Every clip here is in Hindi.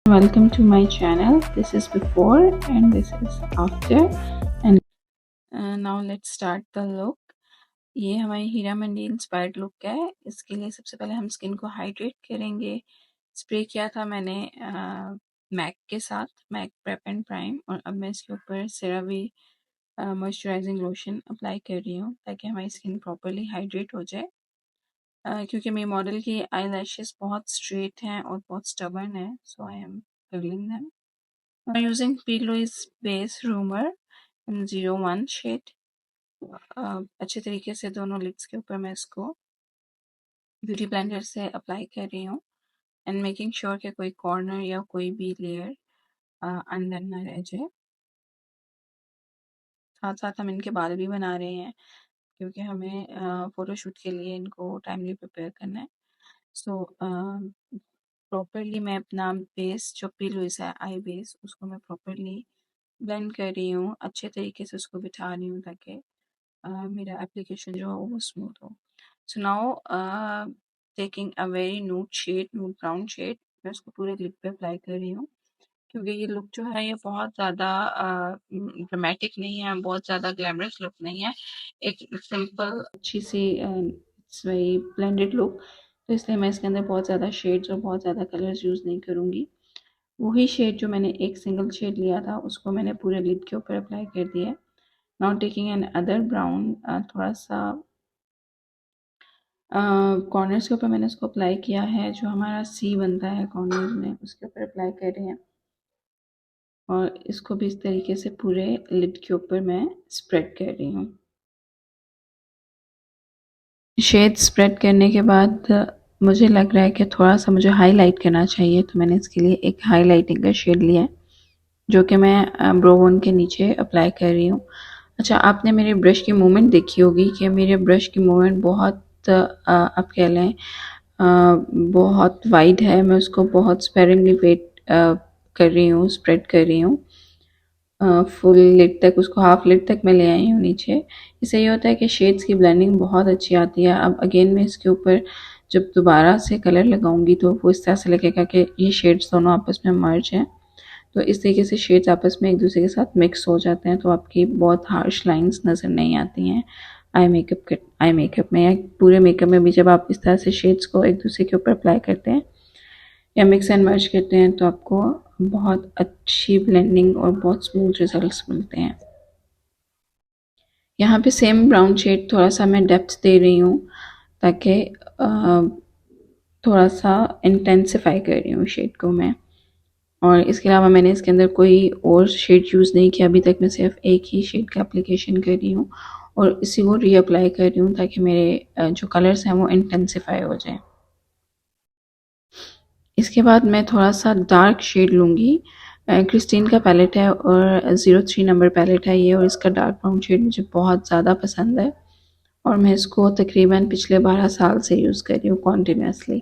Welcome to my channel. This is before and this is after, and now let's start the look. ये हमारी हीरा मंडी इंस्पायर्ड लुक है। इसके लिए सबसे पहले हम स्किन को हाइड्रेट करेंगे। स्प्रे किया था मैंने मैक के साथ, मैक प्रेप एंड प्राइम, और अब मैं इसके ऊपर सेरावी मॉइस्चराइजिंग लोशन अप्लाई कर रही हूँ ताकि हमारी स्किन प्रॉपरली हाइड्रेट हो जाए। क्योंकि मेरे मॉडल की आई लैशेस बहुत स्ट्रेट हैं और बहुत स्टबर्न है, so I am curling them using P. Louise Base Rumor in 01 shade। अच्छे तरीके से दोनों लिड्स के ऊपर मैं इसको ब्यूटी ब्लेंडर से अप्लाई कर रही हूँ एंड मेकिंग श्योर कि कोई कॉर्नर या कोई भी लेयर अंदर ना रह जाए। साथ साथ हम इनके बाल भी बना रहे हैं क्योंकि हमें फ़ोटोशूट के लिए इनको टाइमली प्रिपेयर करना है। सो प्रॉपरली मैं अपना बेस जो पी लुइस है आई बेस, उसको मैं प्रॉपरली ब्लेंड कर रही हूँ, अच्छे तरीके से उसको बिठा रही हूँ ताकि मेरा एप्लीकेशन जो है वो स्मूथ हो। So now taking a very nude brown shade, मैं उसको पूरे लिप पे अप्लाई कर रही हूँ क्योंकि ये लुक जो है ये बहुत ज़्यादा ड्रामेटिक नहीं है, बहुत ज़्यादा ग्लैमरस लुक नहीं है, एक सिंपल अच्छी see it's very blended look. तो इसलिए मैं इसके अंदर बहुत ज़्यादा शेड्स और बहुत ज़्यादा कलर्स यूज़ नहीं करूँगी। वही शेड जो मैंने एक सिंगल शेड लिया था उसको मैंने पूरे लिड के ऊपर अप्लाई कर दिया है। Now taking an other brown, थोड़ा सा कॉर्नर्स के ऊपर मैंने उसको अप्लाई किया है, जो हमारा सी बनता है कॉर्नर्स में उसके ऊपर अप्लाई कर रहे हैं और इसको भी इस तरीके से पूरे लिड के ऊपर मैं स्प्रेड कर रही हूँ। शेड स्प्रेड करने के बाद मुझे लग रहा है कि थोड़ा सा मुझे हाईलाइट करना चाहिए, तो मैंने इसके लिए एक हाईलाइटिंग का शेड लिया है जो कि मैं ब्रो के नीचे अप्लाई कर रही हूँ। अच्छा, आपने मेरे ब्रश की मूवमेंट देखी होगी कि मेरे ब्रश की मूवमेंट बहुत आप कह लें बहुत वाइड है। मैं उसको बहुत स्पेरिंगली वेट कर रही हूँ, स्प्रेड कर रही हूँ फुल लिड तक, उसको हाफ लिड तक मैं ले आई हूँ नीचे। इससे ये होता है कि शेड्स की ब्लेंडिंग बहुत अच्छी आती है। अब अगेन मैं इसके ऊपर जब दोबारा से कलर लगाऊंगी तो वो इस तरह से लगेगा कि ये शेड्स दोनों आपस में मर्ज हैं। तो इस तरीके से शेड्स आपस में एक दूसरे के साथ मिक्स हो जाते हैं, तो आपकी बहुत हार्श लाइंस नज़र नहीं आती हैं आई मेकअप में या पूरे मेकअप में भी। जब आप इस तरह से शेड्स को एक दूसरे के ऊपर अप्लाई करते हैं या मिक्स एंड मर्ज करते हैं तो आपको बहुत अच्छी ब्लेंडिंग और बहुत स्मूथ रिजल्ट्स मिलते हैं। यहाँ पे सेम ब्राउन शेड थोड़ा सा मैं डेप्थ दे रही हूँ ताकि थोड़ा सा इंटेंसिफाई कर रही हूँ शेड को मैं। और इसके अलावा मैंने इसके अंदर कोई और शेड यूज़ नहीं किया अभी तक। मैं सिर्फ एक ही शेड का एप्लीकेशन कर रही हूँ और इसी को रीअप्लाई कर रही हूँ ताकि मेरे जो कलर्स हैं वो इंटेंसिफाई हो जाए। इसके बाद मैं थोड़ा सा डार्क शेड लूँगी। क्रिस्टीन का पैलेट है और 03 नंबर पैलेट है ये, और इसका डार्क ब्राउन शेड मुझे बहुत ज़्यादा पसंद है और मैं इसको तकरीबन पिछले 12 साल से यूज़ कर रही हूँ कॉन्टीन्यूसली।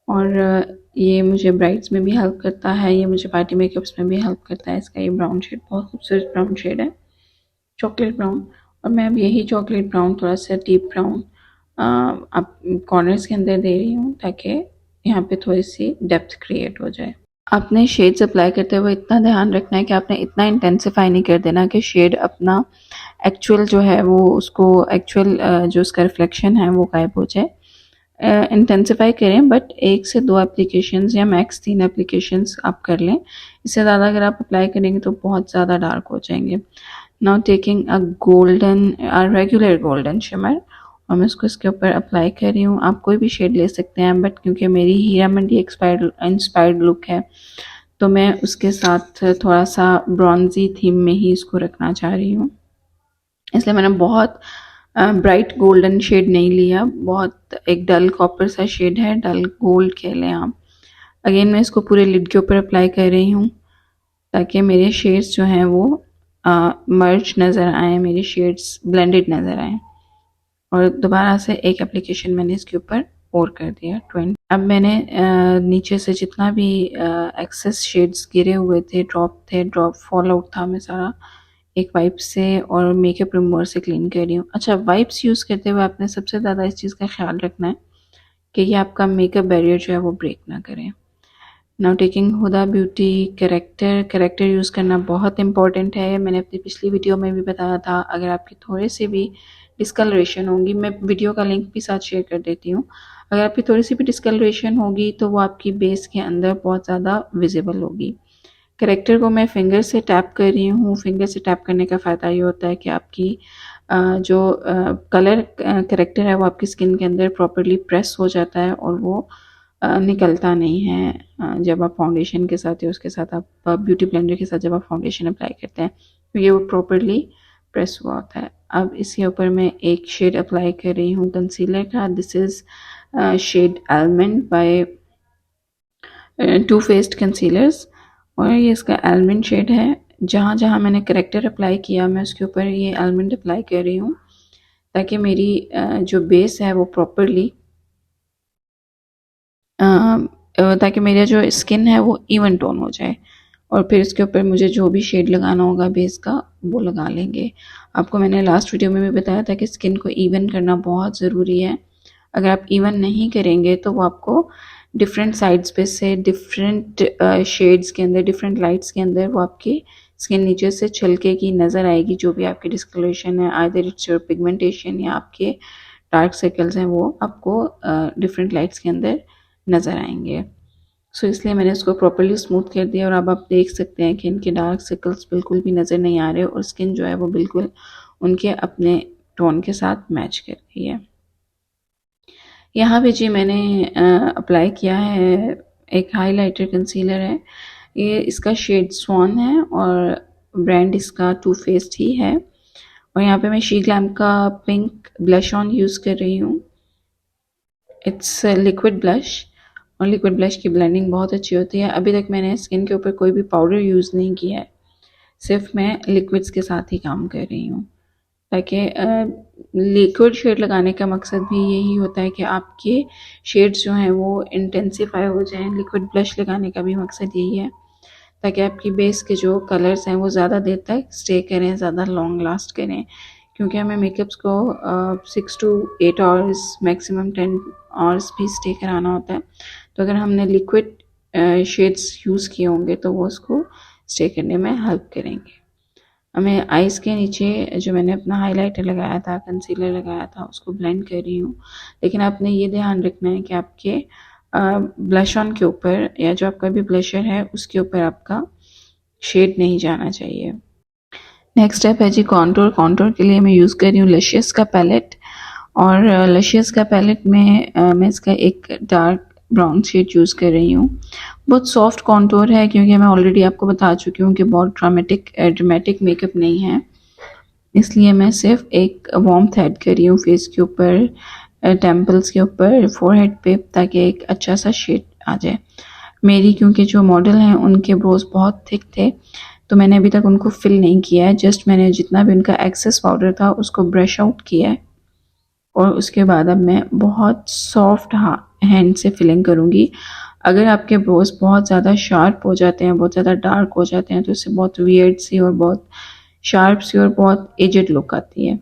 और ये मुझे ब्राइड्स में भी हेल्प करता है, ये मुझे पार्टी मेकअप्स में भी हेल्प करता है। इसका ये ब्राउन शेड बहुत खूबसूरत ब्राउन शेड है, चॉकलेट ब्राउन। और मैं अब यही चॉकलेट ब्राउन थोड़ा सा डीप ब्राउन अब कॉर्नर्स के अंदर दे रही हूँ ताकि यहाँ पे थोड़ी सी डेप्थ क्रिएट हो जाए। आपने शेड्स अप्लाई करते हुए इतना ध्यान रखना है कि आपने इतना इंटेंसिफाई नहीं कर देना कि शेड अपना एक्चुअल जो है वो उसको एक्चुअल जो उसका रिफ्लेक्शन है वो गायब हो जाए। इंटेंसिफाई करें, बट 1 से 2 एप्लीकेशंस या मैक्स 3 एप्लीकेशंस आप कर लें। इससे ज़्यादा अगर आप अप्लाई करेंगे तो बहुत ज़्यादा डार्क हो जाएंगे। Now taking a regular golden shimmer, और मैं उसको इसके ऊपर अप्लाई कर रही हूँ। आप कोई भी शेड ले सकते हैं, बट क्योंकि मेरी हीरा मंडी इंस्पायर्ड लुक है तो मैं उसके साथ थोड़ा सा ब्रॉन्जी थीम में ही इसको रखना चाह रही हूँ, इसलिए मैंने बहुत ब्राइट गोल्डन शेड नहीं लिया। बहुत एक डल कॉपर सा शेड है, डल गोल्ड कह लें आप। अगेन मैं इसको पूरे लिड के ऊपर अप्लाई कर रही हूँ ताकि मेरे शेड्स जो हैं वो मर्ज नज़र आए, मेरे शेड्स ब्लेंडेड नज़र आए। और दोबारा से एक एप्लीकेशन मैंने इसके ऊपर और कर दिया 20। अब मैंने नीचे से जितना भी एक्सेस शेड्स गिरे हुए थे, ड्रॉप फॉल आउट था, मैं सारा एक वाइप से और मेकअप रिमूवर से क्लीन कर रही हूँ। अच्छा, वाइप्स यूज़ करते हुए आपने सबसे ज़्यादा इस चीज़ का ख्याल रखना है कि ये आपका मेकअप बैरियर जो है वो ब्रेक ना करें। Now taking Huda Beauty character use करना बहुत इंपॉर्टेंट है। मैंने अपनी पिछली वीडियो में भी बताया था, अगर आपकी थोड़े से भी डिस्कलरेशन होगी, मैं वीडियो का लिंक भी साथ शेयर कर देती हूँ, अगर आपकी थोड़ी सी भी डिस्कलरेशन होगी तो वो आपकी बेस के अंदर बहुत ज़्यादा विजिबल होगी। करेक्टर को मैं फिंगर से टैप कर रही हूँ। फिंगर से टैप करने का फ़ायदा ये होता है कि आपकी जो कलर करेक्टर है वो आपकी स्किन के अंदर प्रॉपरली प्रेस हो जाता है और वो निकलता नहीं है जब आप फाउंडेशन के साथ या उसके साथ आप ब्यूटी ब्लेंडर के साथ जब आप फाउंडेशन अप्लाई करते हैं तो ये वो प्रॉपरली प्रेस हुआ होता है। अब इसके ऊपर मैं एक शेड अप्लाई कर रही हूँ कंसीलर का। This is shade almond by too faced concealers, और ये इसका आलमंड शेड है। जहाँ जहाँ मैंने करेक्टर अप्लाई किया मैं उसके ऊपर ये आलमंड अप्लाई कर रही हूँ ताकि मेरी जो बेस है वो प्रॉपरली ताकि मेरा जो स्किन है वो इवन टोन हो जाए, और फिर इसके ऊपर मुझे जो भी शेड लगाना होगा बेस का वो लगा लेंगे। आपको मैंने लास्ट वीडियो में भी बताया था कि स्किन को इवन करना बहुत ज़रूरी है। अगर आप इवन नहीं करेंगे तो वो आपको डिफरेंट साइड्स पे से डिफरेंट शेड्स के अंदर, डिफरेंट लाइट्स के अंदर वो आपकी स्किन नीचे से छलके की नज़र आएगी। जो भी आपकी डिस्कलरेशन है, आइदर इट्स योर पिगमेंटेशन या आपके डार्क सर्कल्स हैं, वो आपको डिफरेंट लाइट्स के अंदर नज़र आएंगे। सो इसलिए मैंने इसको प्रॉपरली स्मूथ कर दिया और अब आप देख सकते हैं कि इनके डार्क सर्कल्स बिल्कुल भी नज़र नहीं आ रहे और स्किन जो है वो बिल्कुल उनके अपने टोन के साथ मैच कर रही है। यहाँ पे जी मैंने अप्लाई किया है एक हाइलाइटर कंसीलर है, ये इसका शेड स्वान है और ब्रांड इसका टू फेस्ड ही है। और यहाँ पे मैं शी ग्लैम का पिंक ब्लश ऑन यूज़ कर रही हूँ। इट्स लिक्विड ब्लश, और लिक्विड ब्लश की ब्लेंडिंग बहुत अच्छी होती है। अभी तक मैंने स्किन के ऊपर कोई भी पाउडर यूज़ नहीं किया है, सिर्फ मैं लिक्विड्स के साथ ही काम कर रही हूँ, ताकि लिक्विड शेड लगाने का मकसद भी यही होता है कि आपके शेड्स जो हैं वो इंटेंसिफाई हो जाएं। लिक्विड ब्लश लगाने का भी मकसद यही है ताकि आपकी बेस के जो कलर्स हैं वो ज़्यादा देर तक स्टे करें, ज़्यादा लॉन्ग लास्ट करें, क्योंकि हमें मेकअप्स को 6 to 8 आवर्स मैक्सिमम 10 आवर्स भी स्टे कराना होता है। तो अगर हमने लिक्विड शेड्स यूज़ किए होंगे तो वो उसको स्टे करने में हेल्प करेंगे। मैं आइज़ के नीचे जो मैंने अपना हाइलाइटर लगाया था, कंसीलर लगाया था, उसको ब्लेंड कर रही हूँ। लेकिन आपने ये ध्यान रखना है कि आपके ब्लश ऑन के ऊपर या जो आपका भी ब्लशर है उसके ऊपर आपका शेड नहीं जाना चाहिए। नेक्स्ट स्टेप है जी कॉन्टूर। कॉन्टूर के लिए मैं यूज़ कर रही हूँ लशियस का पैलेट, और लशियस का पैलेट में मैं इसका एक डार्क ब्राउन शेड यूज़ कर रही हूँ। बहुत सॉफ्ट कॉन्टूर है क्योंकि मैं ऑलरेडी आपको बता चुकी हूँ कि बहुत ड्रामेटिक मेकअप नहीं है, इसलिए मैं सिर्फ एक वार्मथ ऐड कर रही हूँ फेस के ऊपर, टेम्पल्स के ऊपर, फोरहेड पे, ताकि एक अच्छा सा शेड आ जाए। मेरी क्योंकि जो मॉडल हैं उनके ब्रोज बहुत थिक थे तो मैंने अभी तक उनको फिल नहीं किया है, जस्ट मैंने जितना भी उनका एक्सेस पाउडर था उसको ब्रश आउट किया है और उसके बाद अब मैं बहुत सॉफ्ट हैंड से फिलिंग करूँगी। अगर आपके ब्रोज बहुत ज़्यादा शार्प हो जाते हैं, बहुत ज़्यादा डार्क हो जाते हैं, तो इससे बहुत वियर्ड सी और बहुत शार्प सी और बहुत एजड लुक आती है।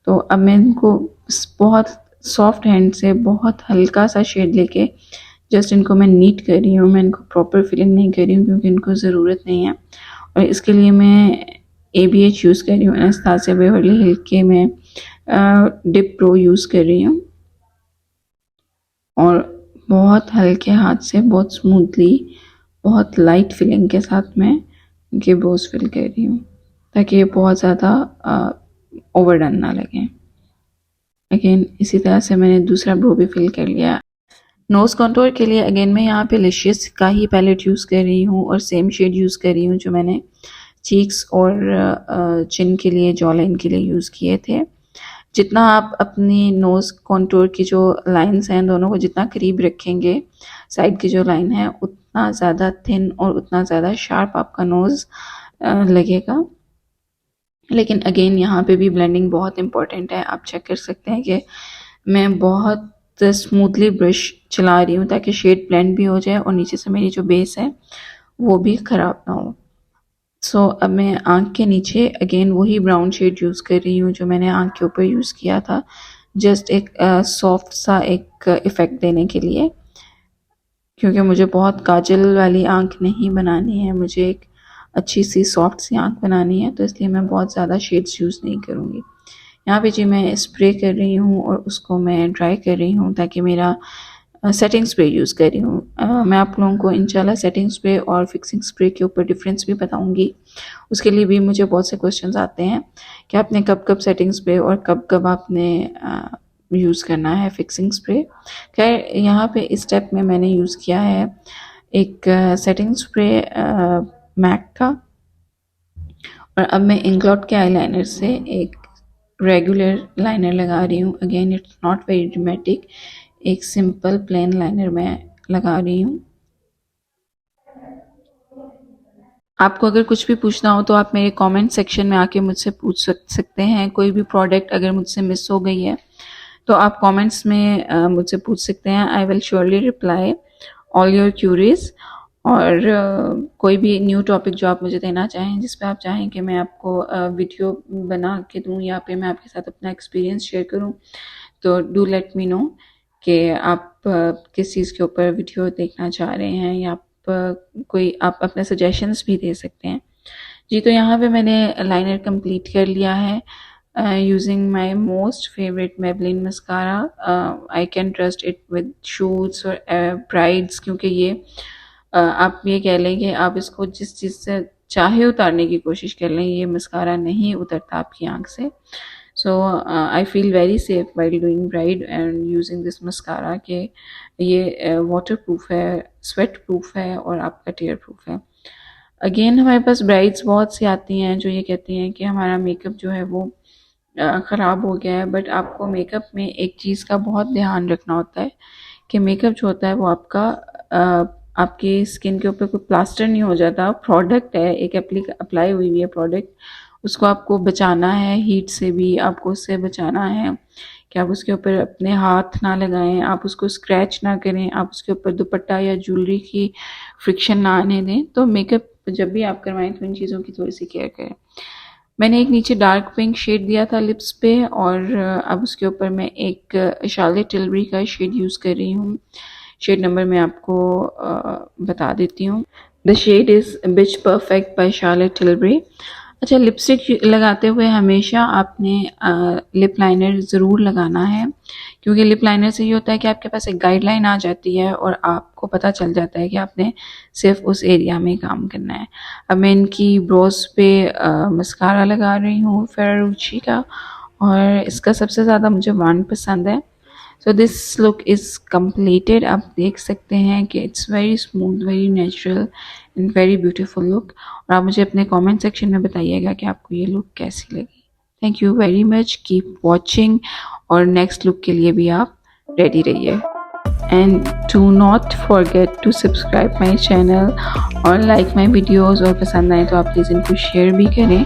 तो अब मैं इनको बहुत सॉफ्ट हैंड से बहुत हल्का सा शेड लेके जस्ट इनको मैं नीट कर रही हूँ। मैं इनको प्रॉपर फिलिंग नहीं कर रही हूँ क्योंकि इनको ज़रूरत नहीं है, और इसके लिए मैं ABH यूज़ कर रही हूँ, एनास्टेसिया बेवर्ली हिल के मैं डिप प्रो यूज़ कर रही हूँ, और बहुत हल्के हाथ से बहुत स्मूथली बहुत लाइट फिलिंग के साथ मैं इनके ब्रोज फिल कर रही हूँ ताकि ये बहुत ज़्यादा ओवरडन ना लगे। अगेन इसी तरह से मैंने दूसरा ब्रो भी फिल कर लिया। नोज़ कॉन्टोर के लिए अगेन मैं यहाँ पे लिशियस का ही पैलेट यूज़ कर रही हूँ और सेम शेड यूज़ कर रही हूँ जो मैंने चीक्स और चिन के लिए, जॉ लाइन के लिए यूज़ किए थे। जितना आप अपनी नोज़ कॉन्टोर की जो लाइंस हैं दोनों को जितना करीब रखेंगे, साइड की जो लाइन है, उतना ज़्यादा थिन और उतना ज़्यादा शार्प आपका नोज़ लगेगा। लेकिन अगेन यहाँ पे भी ब्लेंडिंग बहुत इंपॉर्टेंट है। आप चेक कर सकते हैं कि मैं बहुत स्मूथली ब्रश चला रही हूँ ताकि शेड ब्लेंड भी हो जाए और नीचे से मेरी जो बेस है वो भी ख़राब ना हो। सो अब मैं आँख के नीचे अगेन वही ब्राउन शेड यूज़ कर रही हूँ जो मैंने आँख के ऊपर यूज़ किया था, जस्ट एक सॉफ्ट सा एक इफ़ेक्ट देने के लिए। क्योंकि मुझे बहुत काजल वाली आंख नहीं बनानी है, मुझे एक अच्छी सी सॉफ्ट सी आंख बनानी है, तो इसलिए मैं बहुत ज़्यादा शेड्स यूज़ नहीं करूँगी। यहाँ पे जी मैं स्प्रे कर रही हूँ और उसको मैं ड्राई कर रही हूँ ताकि मेरा सेटिंग स्प्रे यूज़ कर रही हूँ। मैं आप लोगों को इंशाल्लाह सेटिंग स्प्रे और फिक्सिंग स्प्रे के ऊपर डिफरेंस भी बताऊँगी। उसके लिए भी मुझे बहुत से क्वेश्चंस आते हैं कि आपने कब कब सेटिंग स्प्रे और कब कब आपने यूज़ करना है फिक्सिंग स्प्रे। खैर यहाँ पे इस स्टेप में मैंने यूज़ किया है एक सेटिंग स्प्रे मैक का, और अब मैं इंकलॉट के आईलाइनर से एक रेगुलर लाइनर लगा रही हूँ। Again it's not very dramatic, एक सिंपल प्लेन लाइनर मैं लगा रही हूँ। आपको अगर कुछ भी पूछना हो तो आप मेरे कमेंट सेक्शन में आके मुझसे पूछ सकते हैं। कोई भी प्रोडक्ट अगर मुझसे मिस हो गई है तो आप कमेंट्स में मुझसे पूछ सकते हैं। I will surely reply all your queries. और कोई भी न्यू टॉपिक जो आप मुझे देना चाहें, जिस पे आप चाहें कि मैं आपको वीडियो बना के दूं या फिर मैं आपके साथ अपना एक्सपीरियंस शेयर करूं, तो डू लेट मी नो कि आप किस चीज़ के ऊपर वीडियो देखना चाह रहे हैं, या कोई आप अपने सजेशंस भी दे सकते हैं जी। तो यहाँ पे मैंने लाइनर कंप्लीट कर लिया है using my most favourite Maybelline mascara. I can trust it with shoots और ब्राइड्स, क्योंकि ये आप ये कह लें कि आप इसको जिस चीज़ से चाहे उतारने की कोशिश कर लें, ये मस्कारा नहीं उतरता आपकी आंख से। So I feel very safe while doing bride and using this mascara कि ये वाटर प्रूफ है, स्वेट प्रूफ है और आपका टेयर प्रूफ है। अगेन हमारे पास ब्राइड्स बहुत सी आती हैं जो ये कहती हैं कि हमारा मेकअप जो है वो ख़राब हो गया है। बट आपको मेकअप में एक चीज़ का बहुत ध्यान रखना होता है कि मेकअप जो होता है वो आपका आपकी स्किन के ऊपर कोई प्लास्टर नहीं हो जाता। प्रोडक्ट है, एक अप्लाई हुई हुई है प्रोडक्ट, उसको आपको बचाना है हीट से भी, आपको उससे बचाना है कि आप उसके ऊपर अपने हाथ ना लगाएं, आप उसको स्क्रैच ना करें, आप उसके ऊपर दुपट्टा या ज्वेलरी की फ्रिक्शन ना आने दें। तो मेकअप जब भी आप करवाएं तो इन चीज़ों की थोड़ी सी केयर करें। मैंने एक नीचे डार्क पिंक शेड दिया था लिप्स पे, और अब उसके ऊपर मैं एक शार्लेट टिलबरी का शेड यूज़ कर रही हूँ। शेड नंबर मैं आपको बता देती हूँ। The shade is bitch perfect by Charlotte Tilbury. अच्छा, लिपस्टिक लगाते हुए हमेशा आपने लिप लाइनर ज़रूर लगाना है, क्योंकि लिप लाइनर से ये होता है कि आपके पास एक गाइडलाइन आ जाती है और आपको पता चल जाता है कि आपने सिर्फ उस एरिया में काम करना है। अब मैं इनकी ब्रोज पे मस्कारा लगा रही हूँ फेरारूची का, और इसका सबसे ज़्यादा मुझे वन पसंद है। So this look is completed. आप देख सकते हैं कि it's very smooth, very natural and very beautiful look. और आप मुझे अपने कमेंट सेक्शन में बताइएगा कि आपको ये लुक कैसी लगी। Thank you very much, keep watching, और नेक्स्ट लुक के लिए भी आप रेडी रहिए। And do not forget to subscribe my channel और लाइक माई वीडियोज़, और पसंद आए तो आप प्लीज़ इनको शेयर भी करें।